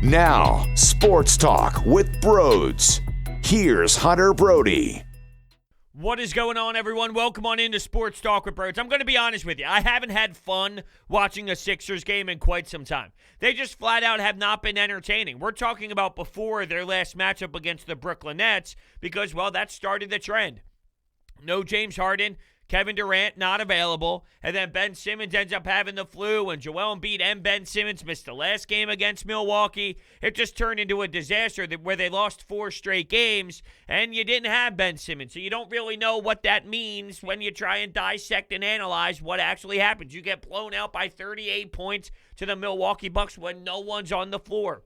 Now, Sports Talk with Brodes. Here's Hunter Brody. What is going on, everyone? Welcome on into Sports Talk with Brodes. I'm going to be honest with you. I haven't had fun watching a Sixers game in quite some time. They just flat out have not been entertaining. We're talking about before their last matchup against the Brooklyn Nets because, well, that started the trend. No James Harden, Kevin Durant not available, and then Ben Simmons ends up having the flu, and Joel Embiid and Ben Simmons missed the last game against Milwaukee. It just turned into a disaster where they lost 4 straight games, and you didn't have Ben Simmons, so you don't really know what that means when you try and dissect and analyze what actually happens. You get blown out by 38 points to the Milwaukee Bucks when no one's on the floor.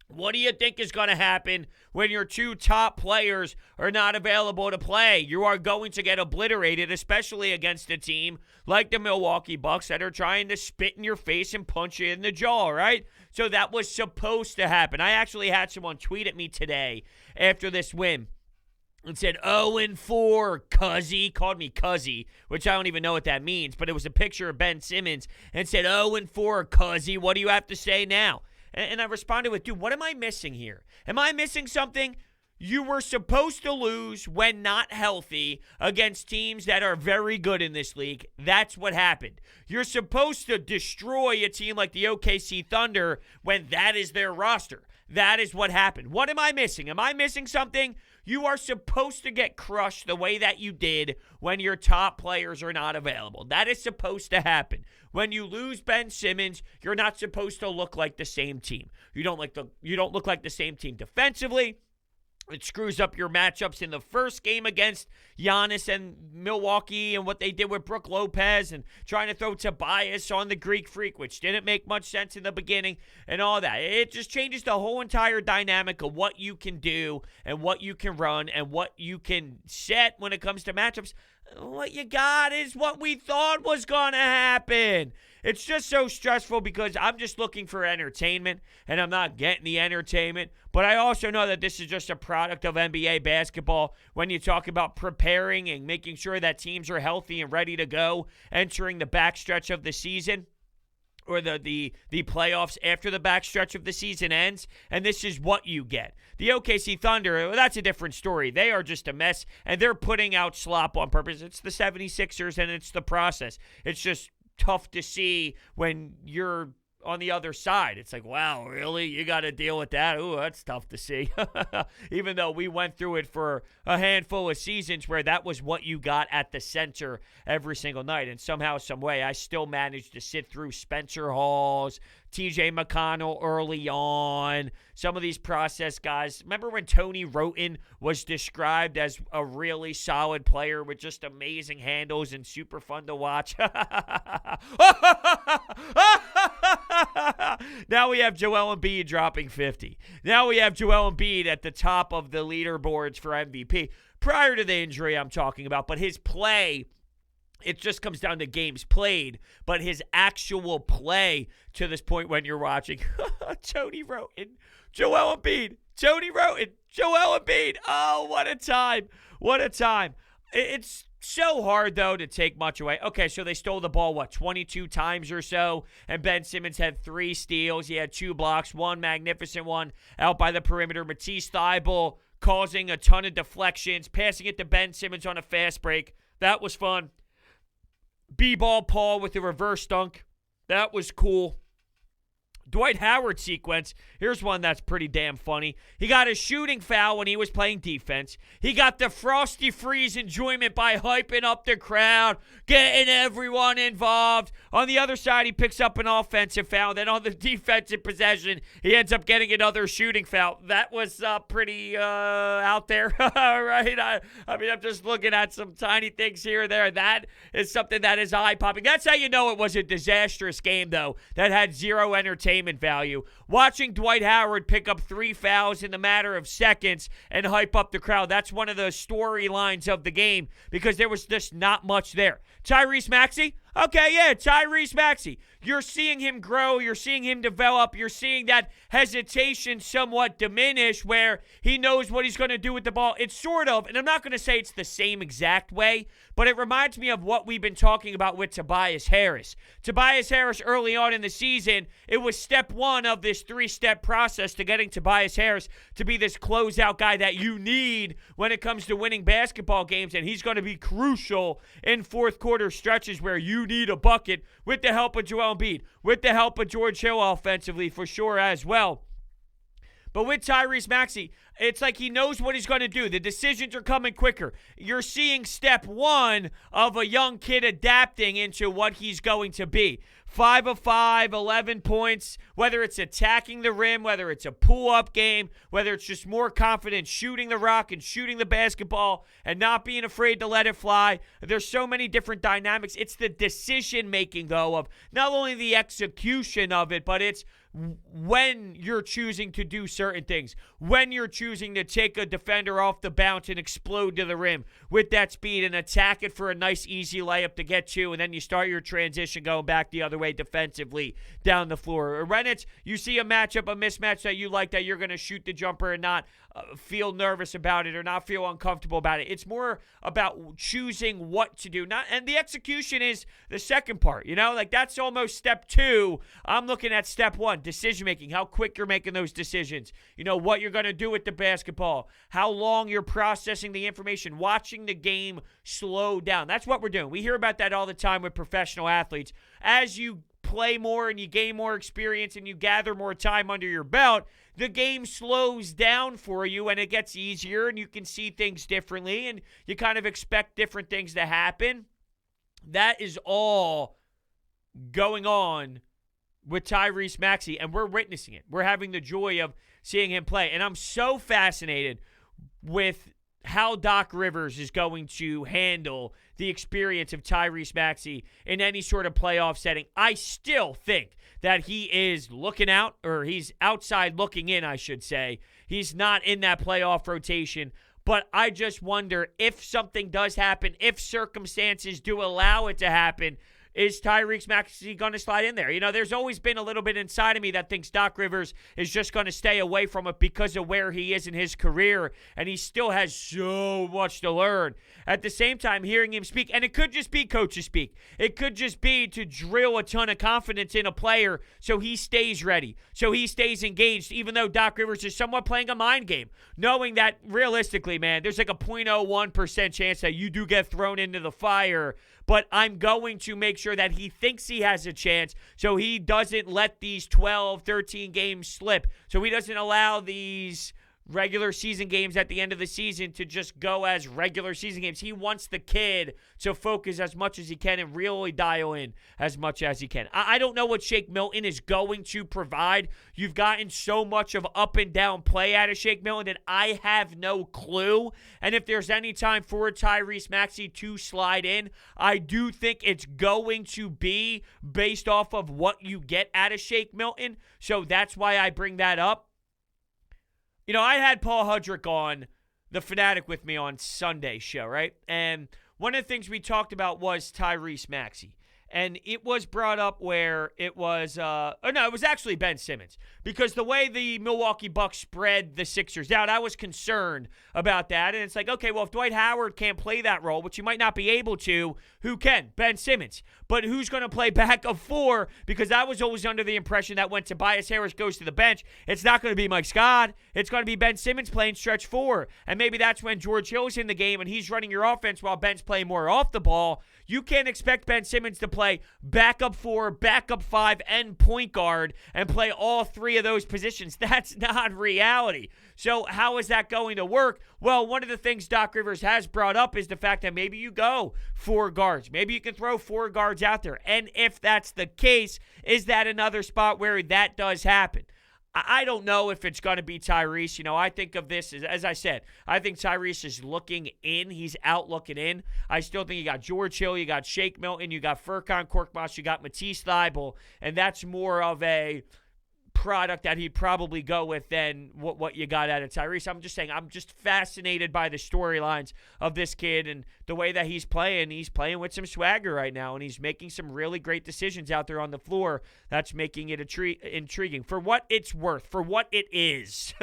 What do you think is going to happen when your 2 top players are not available to play? You are going to get obliterated, especially against a team like the Milwaukee Bucks that are trying to spit in your face and punch you in the jaw, right? So that was supposed to happen. I actually had someone tweet at me today after this win and said, 0-4, cuzzy, called me cuzzy, which I don't even know what that means, but it was a picture of Ben Simmons and said, 0-4, cuzzy, what do you have to say now? And I responded with, dude, what am I missing here? Am I missing something? You were supposed to lose when not healthy against teams that are very good in this league. That's what happened. You're supposed to destroy a team like the OKC Thunder when that is their roster. That is what happened. What am I missing? Am I missing something? You are supposed to get crushed the way that you did when your top players are not available. That is supposed to happen. When you lose Ben Simmons, you're not supposed to look like the same team. You don't look like the same team defensively. It screws up your matchups in the first game against Giannis and Milwaukee and what they did with Brook Lopez and trying to throw Tobias on the Greek Freak, which didn't make much sense in the beginning and all that. It just changes the whole entire dynamic of what you can do and what you can run and what you can set when it comes to matchups. What you got is what we thought was going to happen. It's just so stressful because I'm just looking for entertainment, and I'm not getting the entertainment. But I also know that this is just a product of NBA basketball when you talk about preparing and making sure that teams are healthy and ready to go entering the backstretch of the season, or the playoffs after the backstretch of the season ends, and this is what you get. The OKC Thunder, well, that's a different story. They are just a mess, and they're putting out slop on purpose. It's the 76ers, and it's the process. It's just tough to see when you're on the other side. It's like, wow, really? You got to deal with that? Ooh, that's tough to see. Even though we went through it for a handful of seasons where that was what you got at the center every single night. And somehow, some way, I still managed to sit through Spencer Hall's, TJ McConnell early on, some of these process guys. Remember when Tony Roten was described as a really solid player with just amazing handles and super fun to watch? Now we have Joel Embiid dropping 50. Now we have Joel Embiid at the top of the leaderboards for MVP. Prior to the injury I'm talking about, but his play, it just comes down to games played, but his actual play to this point when you're watching Tony Roten, Joel Embiid, Tony Roten, Joel Embiid. Oh, what a time. What a time. It's so hard, though, to take much away. Okay, so they stole the ball, 22 times or so, and Ben Simmons had 3 steals. He had 2 blocks, 1 magnificent one out by the perimeter. Matisse Thybulle causing a ton of deflections, passing it to Ben Simmons on a fast break. That was fun. B-ball Paul with the reverse dunk. That was cool. Dwight Howard sequence. Here's one that's pretty damn funny. He got a shooting foul when he was playing defense. He got the Frosty Freeze enjoyment by hyping up the crowd, getting everyone involved. On the other side, he picks up an offensive foul. Then on the defensive possession, he ends up getting another shooting foul. That was pretty out there, right? I mean, I'm just looking at some tiny things here and there. That is something that is eye-popping. That's how you know it was a disastrous game, though, that had zero entertainment value. Watching Dwight Howard pick up 3 fouls in the matter of seconds and hype up the crowd, that's one of the storylines of the game because there was just not much there. Tyrese Maxey? Okay, yeah, Tyrese Maxey. You're seeing him grow. You're seeing him develop. You're seeing that hesitation somewhat diminish where he knows what he's going to do with the ball. It's sort of, and I'm not going to say it's the same exact way, but it reminds me of what we've been talking about with Tobias Harris. Tobias Harris early on in the season, it was step one of this 3-step process to getting Tobias Harris to be this closeout guy that you need when it comes to winning basketball games, and he's going to be crucial in fourth quarter stretches where you need a bucket with the help of Joel Embiid, with the help of George Hill offensively for sure as well. But with Tyrese Maxey, it's like he knows what he's going to do. The decisions are coming quicker. You're seeing step one of a young kid adapting into what he's going to be. 5 of 5, 11 points, whether it's attacking the rim, whether it's a pull-up game, whether it's just more confident shooting the rock and shooting the basketball and not being afraid to let it fly. There's so many different dynamics. It's the decision-making, though, of not only the execution of it, but it's when you're choosing to do certain things, when you're choosing to take a defender off the bounce and explode to the rim with that speed and attack it for a nice easy layup to get to, and then you start your transition going back the other way defensively down the floor. Or when it's you see a matchup, a mismatch that you like, that you're going to shoot the jumper and not feel nervous about it or not feel uncomfortable about it. It's more about choosing what to do. And the execution is the second part, like that's almost step two. I'm looking at step one, decision making, how quick you're making those decisions, what you're going to do with the basketball, how long you're processing the information, watching the game slow down. That's what we're doing. We hear about that all the time with professional athletes. As you play more and you gain more experience and you gather more time under your belt, the game slows down for you and it gets easier and you can see things differently and you kind of expect different things to happen. That is all going on with Tyrese Maxey, and we're witnessing it. We're having the joy of seeing him play. And I'm so fascinated with how Doc Rivers is going to handle the experience of Tyrese Maxey in any sort of playoff setting. I still think that he is looking out, or he's outside looking in, I should say. He's not in that playoff rotation. But I just wonder if something does happen, if circumstances do allow it to happen, is Tyrese Maxey going to slide in there? There's always been a little bit inside of me that thinks Doc Rivers is just going to stay away from it because of where he is in his career, and he still has so much to learn. At the same time, hearing him speak, and it could just be coaches speak. It could just be to drill a ton of confidence in a player so he stays ready, so he stays engaged, even though Doc Rivers is somewhat playing a mind game, knowing that realistically, man, there's like a 0.01% chance that you do get thrown into the fire, but I'm going to make sure that he thinks he has a chance so he doesn't let these 12, 13 games slip, so he doesn't allow these regular season games at the end of the season to just go as regular season games. He wants the kid to focus as much as he can and really dial in as much as he can. I don't know what Shake Milton is going to provide. You've gotten so much of up and down play out of Shake Milton that I have no clue. And if there's any time for Tyrese Maxey to slide in, I do think it's going to be based off of what you get out of Shake Milton. So that's why I bring that up. I had Paul Hudrick on The Fanatic with me on Sunday's show, right? And one of the things we talked about was Tyrese Maxey. And it was brought up where it was, it was actually Ben Simmons. Because the way the Milwaukee Bucks spread the Sixers out, I was concerned about that. And it's like, okay, well, if Dwight Howard can't play that role, which he might not be able to, who can? Ben Simmons. But who's going to play backup four? Because I was always under the impression that when Tobias Harris goes to the bench, it's not going to be Mike Scott. It's going to be Ben Simmons playing stretch four. And maybe that's when George Hill's in the game and he's running your offense while Ben's playing more off the ball. You can't expect Ben Simmons to play backup four, backup five, and point guard and play all three of those positions. That's not reality. So how is that going to work? Well, one of the things Doc Rivers has brought up is the fact that maybe you go four guards. Maybe you can throw four guards out there. And if that's the case, is that another spot where that does happen? I don't know if it's going to be Tyrese. I think of this as I said, I think Tyrese is looking in. He's out looking in. I still think you got George Hill, you got Shake Milton, you got Furkan Korkmaz, you got Matisse Thybulle, and that's more of a product that he'd probably go with than what you got out of Tyrese. I'm just saying, I'm just fascinated by the storylines of this kid and the way that he's playing. He's playing with some swagger right now, and he's making some really great decisions out there on the floor. That's making it intriguing. For what it's worth, for what it is,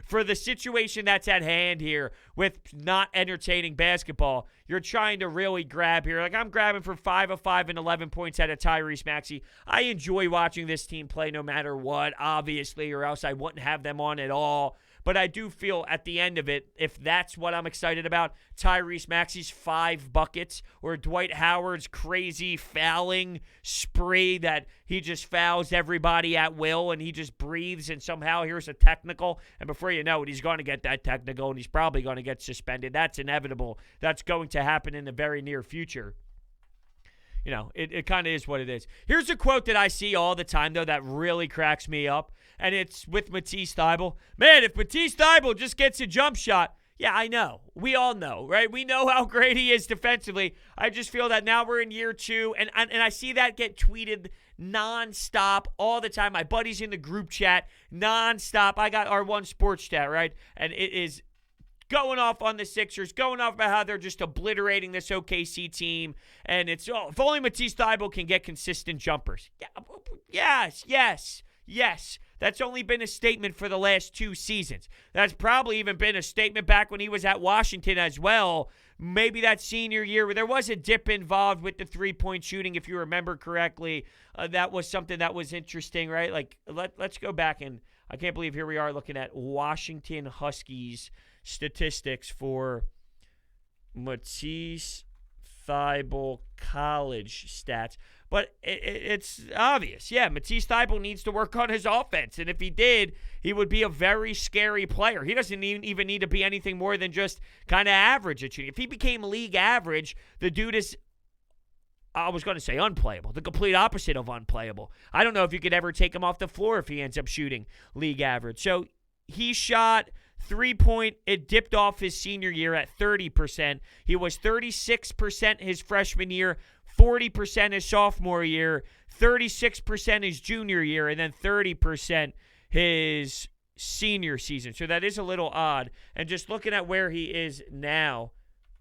for the situation that's at hand here with not entertaining basketball, you're trying to really grab here. Like, I'm grabbing for 5 of 5 and 11 points out of Tyrese Maxey. I enjoy watching this team play no matter what, obviously, or else I wouldn't have them on at all. But I do feel at the end of it, if that's what I'm excited about, Tyrese Maxey's 5 buckets or Dwight Howard's crazy fouling spree that he just fouls everybody at will and he just breathes and somehow here's a technical. And before you know it, he's going to get that technical and he's probably going to get suspended. That's inevitable. That's going to happen in the very near future. You know, it kind of is what it is. Here's a quote that I see all the time, though, that really cracks me up, and it's with Matisse Thybulle. Man, if Matisse Thybulle just gets a jump shot, yeah, I know. We all know, right? We know how great he is defensively. I just feel that now we're in year 2, and I see that get tweeted nonstop all the time. My buddies in the group chat, nonstop. I got our one sports chat, right? And it is going off on the Sixers, going off about how they're just obliterating this OKC team. And it's, if only Matisse Thybulle can get consistent jumpers. Yes. That's only been a statement for the last 2 seasons. That's probably even been a statement back when he was at Washington as well. Maybe that senior year where there was a dip involved with the three-point shooting, if you remember correctly. That was something that was interesting, right? Like, let's go back, and I can't believe here we are looking at Washington Huskies statistics for Matisse Thybulle college stats. But it's obvious. Yeah, Matisse Thybulle needs to work on his offense. And if he did, he would be a very scary player. He doesn't even need to be anything more than just kind of average at shooting. If he became league average, the dude is, I was going to say unplayable, the complete opposite of unplayable. I don't know if you could ever take him off the floor if he ends up shooting league average. So he shot 3-point, it dipped off his senior year at 30%. He was 36% his freshman year, 40% his sophomore year, 36% his junior year, and then 30% his senior season. So that is a little odd. And just looking at where he is now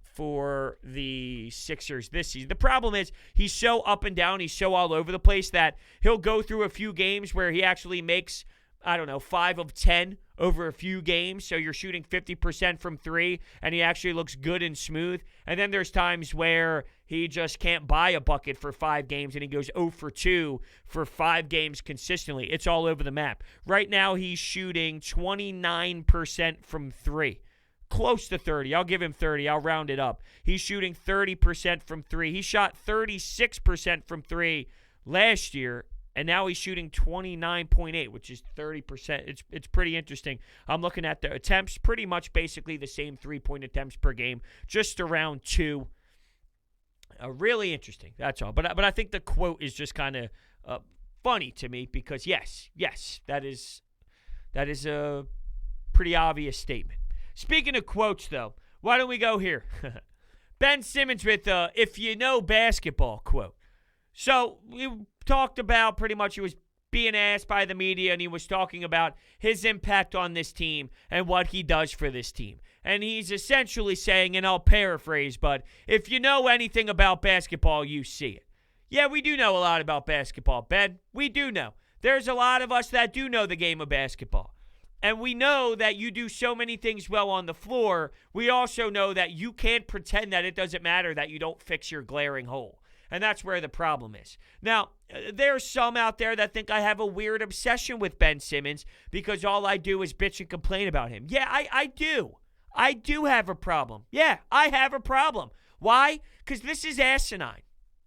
for the Sixers this season, the problem is he's so up and down, he's so all over the place that he'll go through a few games where he actually makes, 5 of 10 over a few games. So you're shooting 50% from 3, and he actually looks good and smooth. And then there's times where he just can't buy a bucket for 5 games, and he goes 0 for 2 for 5 games consistently. It's all over the map. Right now, he's shooting 29% from 3. Close to 30. I'll give him 30. I'll round it up. He's shooting 30% from 3. He shot 36% from 3 last year. And now he's shooting 29.8, which is 30%. It's pretty interesting. I'm looking at the attempts, pretty much basically the same 3-point attempts per game, just around 2. Really interesting, that's all. But I think the quote is just kind of funny to me because, yes, that is a pretty obvious statement. Speaking of quotes, though, why don't we go here? Ben Simmons with if you know basketball quote. So we talked about pretty much he was being asked by the media, and he was talking about his impact on this team and what he does for this team. And he's essentially saying, and I'll paraphrase, but if you know anything about basketball, you see it. Yeah, we do know a lot about basketball, Ben. We do know. There's a lot of us that do know the game of basketball. And we know that you do so many things well on the floor. We also know that you can't pretend that it doesn't matter that you don't fix your glaring hole. And that's where the problem is. Now, there's some out there that think I have a weird obsession with Ben Simmons because all I do is bitch and complain about him. Yeah, I do. I do have a problem. Yeah, I have a problem. Why? Because this is asinine.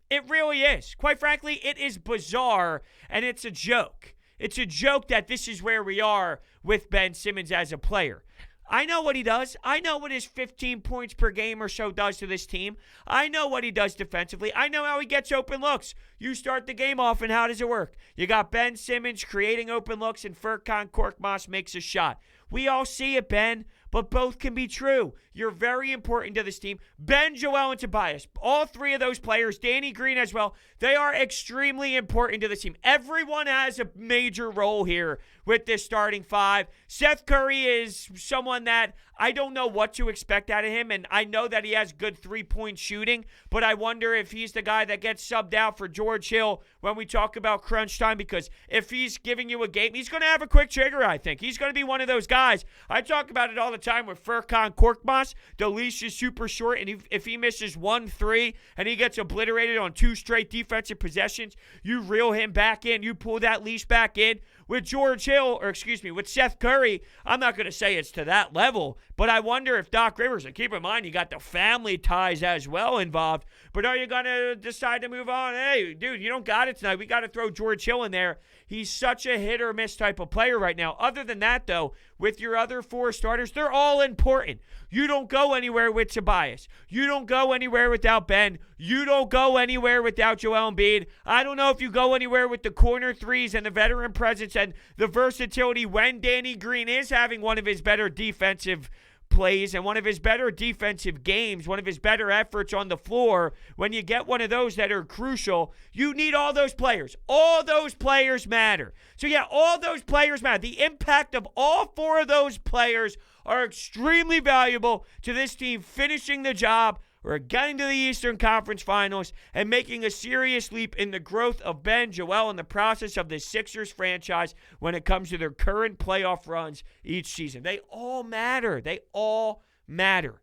It really is. Quite frankly, it is bizarre, and it's a joke. It's a joke that this is where we are with Ben Simmons as a player. I know what he does. I know what his 15 points per game or so does to this team. I know what he does defensively. I know how he gets open looks. You start the game off, and how does it work? You got Ben Simmons creating open looks, and Furkan Korkmaz makes a shot. We all see it, Ben, but both can be true. You're very important to this team. Ben, Joel, and Tobias, all 3 of those players, Danny Green as well, they are extremely important to this team. Everyone has a major role here with this starting 5. Seth Curry is someone that I don't know what to expect out of him, and I know that he has good three-point shooting, but I wonder if he's the guy that gets subbed out for George Hill when we talk about crunch time, because if he's giving you a game, he's going to have a quick trigger, I think. He's going to be one of those guys. I talk about it all the time with Furkan Korkmaz. The leash is super short, and if he misses 1-3 and he gets obliterated on 2 straight defensive possessions, you reel him back in. You pull that leash back in. With George Hill, with Seth Curry, I'm not going to say it's to that level, but I wonder if Doc Rivers, and keep in mind, you got the family ties as well involved, but are you going to decide to move on? Hey, dude, you don't got it tonight. We got to throw George Hill in there. He's such a hit or miss type of player right now. Other than that, though, with your other 4 starters, they're all important. You don't go anywhere with Tobias. You don't go anywhere without Ben. You don't go anywhere without Joel Embiid. I don't know if you go anywhere with the corner threes and the veteran presence and the versatility when Danny Green is having one of his better defensive plays and one of his better defensive games, one of his better efforts on the floor. When you get one of those that are crucial, you need all those players. All those players matter. So yeah, all those players matter. The impact of all 4 of those players are extremely valuable to this team finishing the job or getting to the Eastern Conference Finals and making a serious leap in the growth of Ben, Joel, and the process of the Sixers franchise when it comes to their current playoff runs each season. They all matter. They all matter.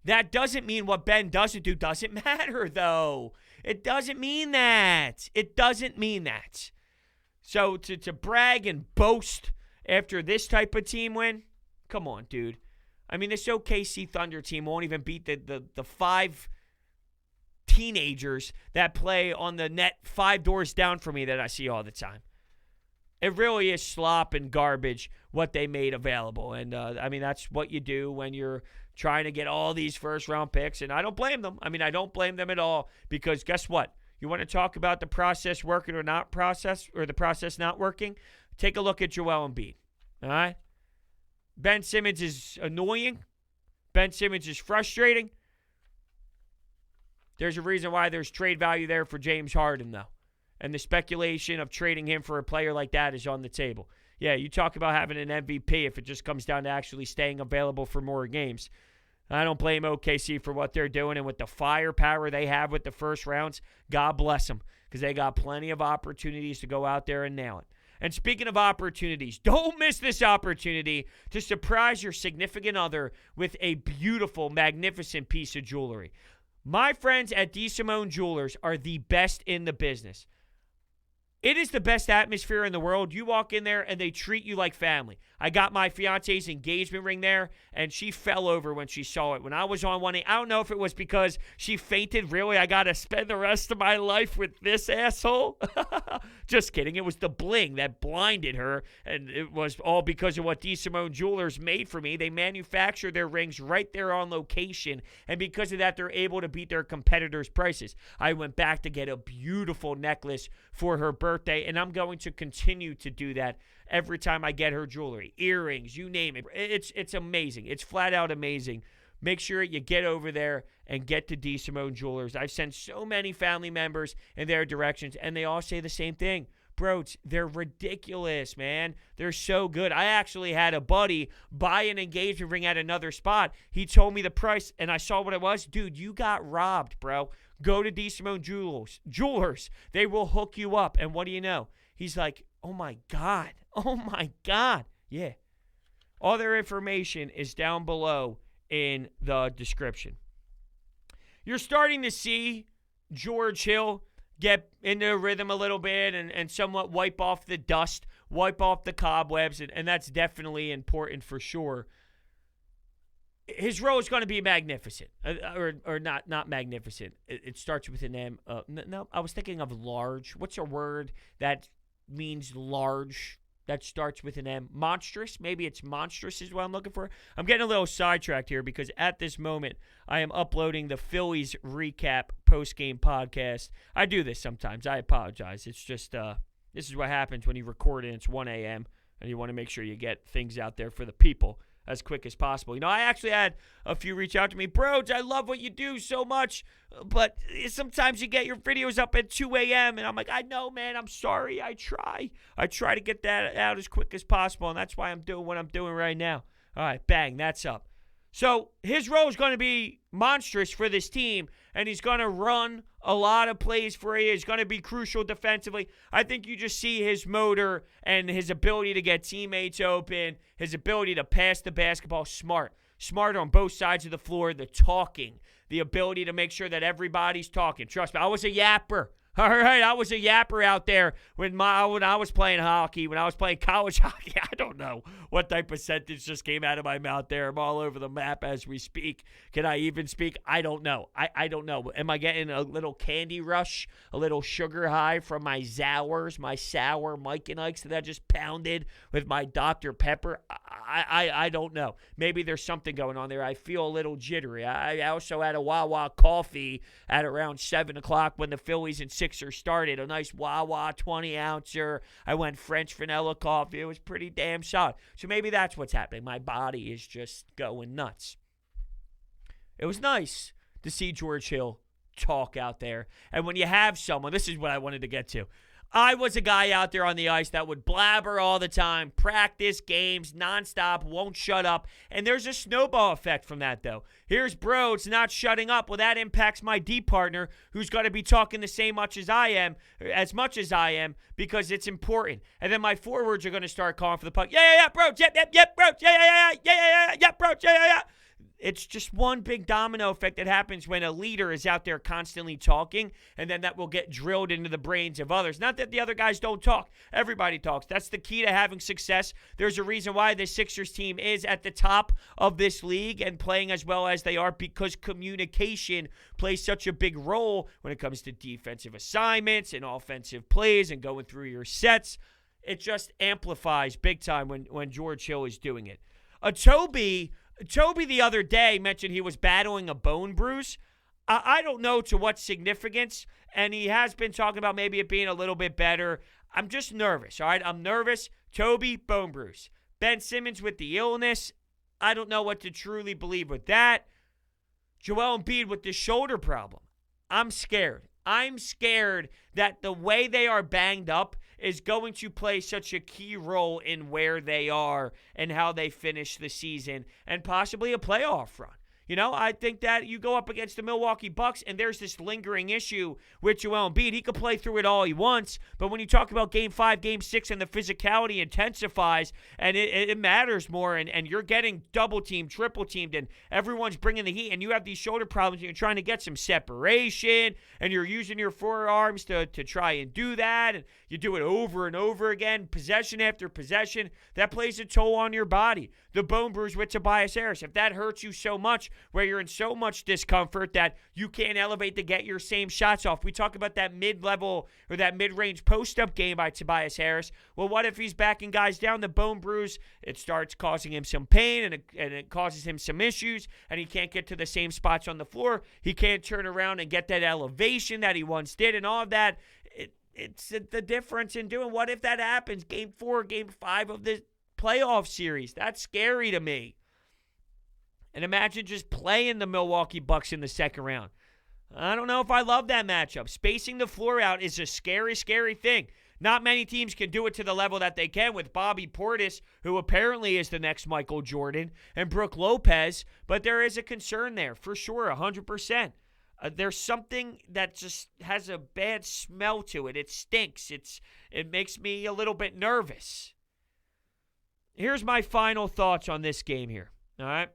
That doesn't mean what Ben doesn't do doesn't matter, though. It doesn't mean that. It doesn't mean that. So to brag and boast after this type of team win, come on, dude. I mean, this OKC Thunder team won't even beat the 5 teenagers that play on the net 5 doors down from me that I see all the time. It really is slop and garbage what they made available. And, I mean, that's what you do when you're trying to get all these first-round picks. And I don't blame them. I mean, I don't blame them at all because guess what? You want to talk about the process working or not process or the process not working? Take a look at Joel Embiid, all right? Ben Simmons is annoying. Ben Simmons is frustrating. There's a reason why there's trade value there for James Harden, though. And the speculation of trading him for a player like that is on the table. Yeah, you talk about having an MVP if it just comes down to actually staying available for more games. I don't blame OKC for what they're doing, and with the firepower they have with the first rounds, God bless them, because they got plenty of opportunities to go out there and nail it. And speaking of opportunities, don't miss this opportunity to surprise your significant other with a beautiful, magnificent piece of jewelry. My friends at DeSimone Jewelers are the best in the business. It is the best atmosphere in the world. You walk in there and they treat you like family. I got my fiance's engagement ring there, and she fell over when she saw it. When I was on one, I don't know if it was because she fainted. Really, I got to spend the rest of my life with this asshole? Just kidding. It was the bling that blinded her, and it was all because of what DeSimone Jewelers made for me. They manufacture their rings right there on location, and because of that, they're able to beat their competitors' prices. I went back to get a beautiful necklace for her birthday, and I'm going to continue to do that every time I get her jewelry, earrings, you name it. It's amazing. It's flat out amazing. Make sure you get over there and get to DeSimone Jewelers. I've sent so many family members in their directions, and they all say the same thing. Brodes, they're ridiculous, man. They're so good. I actually had a buddy buy an engagement ring at another spot. He told me the price, and I saw what it was. Dude, you got robbed, bro. Go to DeSimone Jewelers. They will hook you up. And what do you know? He's like, oh, my God. Oh, my God. Yeah. All their information is down below in the description. You're starting to see George Hill get into a rhythm a little bit and somewhat wipe off the dust, wipe off the cobwebs, and that's definitely important for sure. His role is going to be magnificent, or not magnificent. It starts with an M. No, I was thinking of large. What's a word that means large that starts with an M? Monstrous? Maybe it's monstrous is what I'm looking for. I'm getting a little sidetracked here because at this moment I am uploading the Phillies recap post-game podcast. I do this sometimes. I apologize. It's just this is what happens when you record and it's 1 a.m. and you want to make sure you get things out there for the people as quick as possible. You know, I actually had a few reach out to me. Brodes, I love what you do so much, but sometimes you get your videos up at 2 a.m., and I'm like, I know, man, I'm sorry. I try to get that out as quick as possible, and that's why I'm doing what I'm doing right now. All right, bang, that's up. So his role is going to be monstrous for this team, and he's going to run a lot of plays for you. He's going to be crucial defensively. I think you just see his motor and his ability to get teammates open, his ability to pass the basketball smart on both sides of the floor, the talking, the ability to make sure that everybody's talking. Trust me, I was a yapper. All right, I was a yapper out there when I was playing hockey, when I was playing college hockey. I don't know what type of sentence just came out of my mouth there. I'm all over the map as we speak. Can I even speak? I don't know. I don't know. Am I getting a little candy rush, a little sugar high from my Zowers, my sour Mike and Ikes that I just pounded with my Dr. Pepper? I don't know. Maybe there's something going on there. I feel a little jittery. I also had a Wawa coffee at around 7 o'clock when the Phillies and Sixers started. A nice Wawa 20-ouncer. I went French vanilla coffee. It was pretty damn solid. So maybe that's what's happening. My body is just going nuts. It was nice to see George Hill talk out there. And when you have someone, this is what I wanted to get to. I was a guy out there on the ice that would blabber all the time, practice, games, nonstop, won't shut up. And there's a snowball effect from that, though. Here's Brodes not shutting up. Well, that impacts my D partner, who's going to be talking the same much as I am, because it's important. And then my forwards are going to start calling for the puck. Yeah, Brodes, yep, Brodes, yeah, Brodes, yeah. It's just one big domino effect that happens when a leader is out there constantly talking, and then that will get drilled into the brains of others. Not that the other guys don't talk. Everybody talks. That's the key to having success. There's a reason why the Sixers team is at the top of this league and playing as well as they are, because communication plays such a big role when it comes to defensive assignments and offensive plays and going through your sets. It just amplifies big time when George Hill is doing it. Toby the other day mentioned he was battling a bone bruise. I don't know to what significance, and he has been talking about maybe it being a little bit better. I'm just nervous, all right? I'm nervous. Toby, bone bruise. Ben Simmons with the illness. I don't know what to truly believe with that. Joel Embiid with the shoulder problem. I'm scared. I'm scared that the way they are banged up is going to play such a key role in where they are and how they finish the season and possibly a playoff run. You know, I think that you go up against the Milwaukee Bucks and there's this lingering issue with Joel Embiid. He could play through it all he wants, but when you talk about Game 5, Game 6, and the physicality intensifies and it matters more, and you're getting double-teamed, triple-teamed, and everyone's bringing the heat, and you have these shoulder problems, and you're trying to get some separation, and you're using your forearms to try and do that, and you do it over and over again, possession after possession. That plays a toll on your body. The bone bruise with Tobias Harris, if that hurts you so much, where you're in so much discomfort that you can't elevate to get your same shots off. We talk about that mid-level or that mid-range post-up game by Tobias Harris. Well, what if he's backing guys down? The bone bruise, it starts causing him some pain, and it causes him some issues, and he can't get to the same spots on the floor. He can't turn around and get that elevation that he once did, and all of that. It's the difference in doing. What if that happens? Game 4, Game 5 of this playoff series. That's scary to me. And imagine just playing the Milwaukee Bucks in the second round. I don't know if I love that matchup. Spacing the floor out is a scary, scary thing. Not many teams can do it to the level that they can with Bobby Portis, who apparently is the next Michael Jordan, and Brook Lopez. But there is a concern there, for sure, 100%. There's something that just has a bad smell to it. It stinks. It makes me a little bit nervous. Here's my final thoughts on this game here, all right?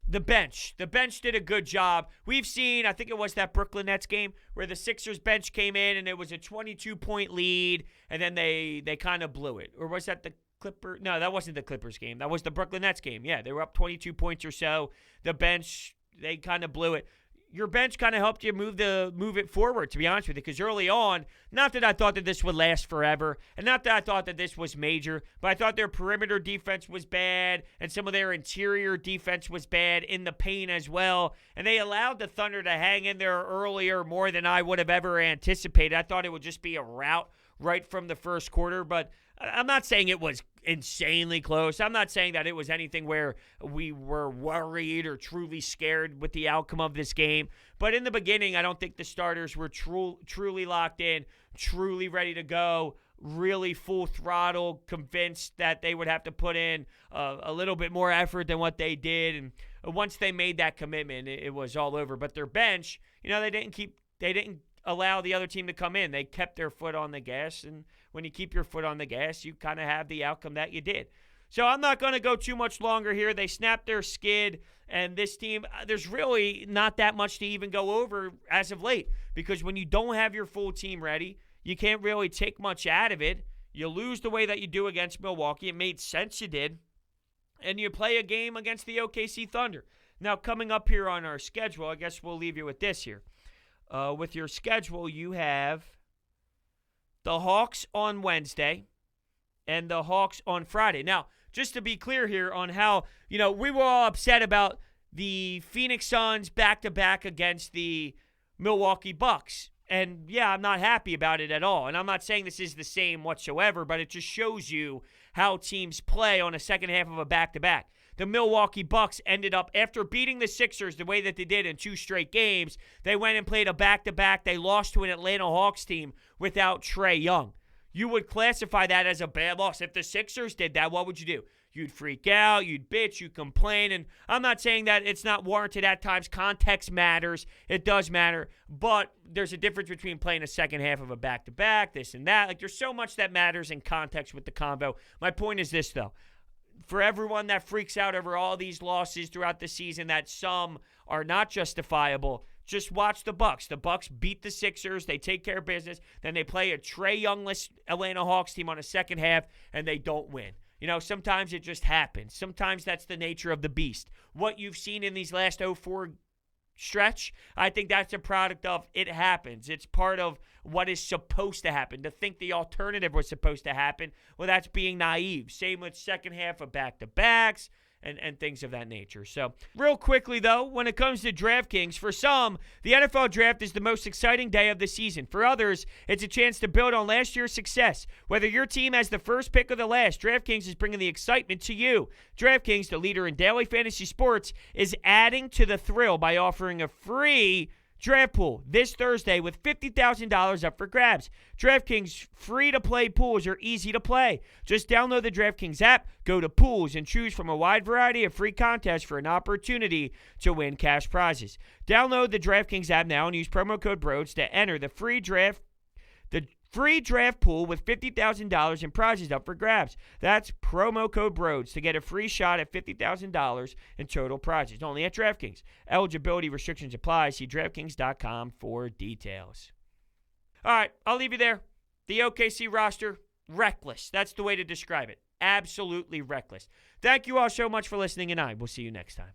The bench did a good job. We've seen, I think it was that Brooklyn Nets game where the Sixers bench came in and it was a 22-point lead, and then they kind of blew it. Or was that the Clippers? No, that wasn't the Clippers game. That was the Brooklyn Nets game. Yeah, they were up 22 points or so. The bench, they kind of blew it. Your bench kind of helped you move it forward, to be honest with you, because early on, not that I thought that this would last forever, and not that I thought that this was major, but I thought their perimeter defense was bad, and some of their interior defense was bad in the paint as well, and they allowed the Thunder to hang in there earlier more than I would have ever anticipated. I thought it would just be a rout right from the first quarter, but I'm not saying it was insanely close. I'm not saying that it was anything where we were worried or truly scared with the outcome of this game. But in the beginning, I don't think the starters were truly locked in, truly ready to go. really full throttle, convinced that they would have to put in a little bit more effort than what they did. And once they made that commitment, it was all over. But their bench, they didn't allow the other team to come in. They kept their foot on the gas. And when you keep your foot on the gas, you kind of have the outcome that you did. So I'm not going to go too much longer here. They snapped their skid, and this team, there's really not that much to even go over as of late, because when you don't have your full team ready, you can't really take much out of it. You lose the way that you do against Milwaukee. It made sense you did. And you play a game against the OKC Thunder. Now, coming up here on our schedule, I guess we'll leave you with this here. With your schedule, you have the Hawks on Wednesday and the Hawks on Friday. Now, just to be clear here on how, we were all upset about the Phoenix Suns back-to-back against the Milwaukee Bucks. And, yeah, I'm not happy about it at all. And I'm not saying this is the same whatsoever, but it just shows you how teams play on a second half of a back-to-back. The Milwaukee Bucks ended up, after beating the Sixers the way that they did in 2 straight games, they went and played a back-to-back. They lost to an Atlanta Hawks team without Trae Young. You would classify that as a bad loss. If the Sixers did that, what would you do? You'd freak out, you'd bitch, you'd complain. And I'm not saying that it's not warranted at times. Context matters. It does matter. But there's a difference between playing a second half of a back-to-back, this and that. Like, there's so much that matters in context with the combo. My point is this, though. For everyone that freaks out over all these losses throughout the season, that some are not justifiable, just watch the Bucks. The Bucks beat the Sixers. They take care of business. Then they play a Trae Youngless Atlanta Hawks team on a second half, and they don't win. Sometimes it just happens. Sometimes that's the nature of the beast. What you've seen in these last 04 stretch, I think that's a product of it happens. It's part of what is supposed to happen. To think the alternative was supposed to happen, well, that's being naive. Same with second half of back-to-backs and things of that nature. So, real quickly, though, when it comes to DraftKings, for some, the NFL Draft is the most exciting day of the season. For others, it's a chance to build on last year's success. Whether your team has the first pick or the last, DraftKings is bringing the excitement to you. DraftKings, the leader in daily fantasy sports, is adding to the thrill by offering a free draft pool this Thursday with $50,000 up for grabs. DraftKings free-to-play pools are easy to play. Just download the DraftKings app, go to pools, and choose from a wide variety of free contests for an opportunity to win cash prizes. Download the DraftKings app now and use promo code Brodes to enter the free draft pool with $50,000 in prizes up for grabs. That's promo code Brodes to get a free shot at $50,000 in total prizes. Only at DraftKings. Eligibility restrictions apply. See DraftKings.com for details. All right, I'll leave you there. The OKC roster, reckless. That's the way to describe it. Absolutely reckless. Thank you all so much for listening, and I will see you next time.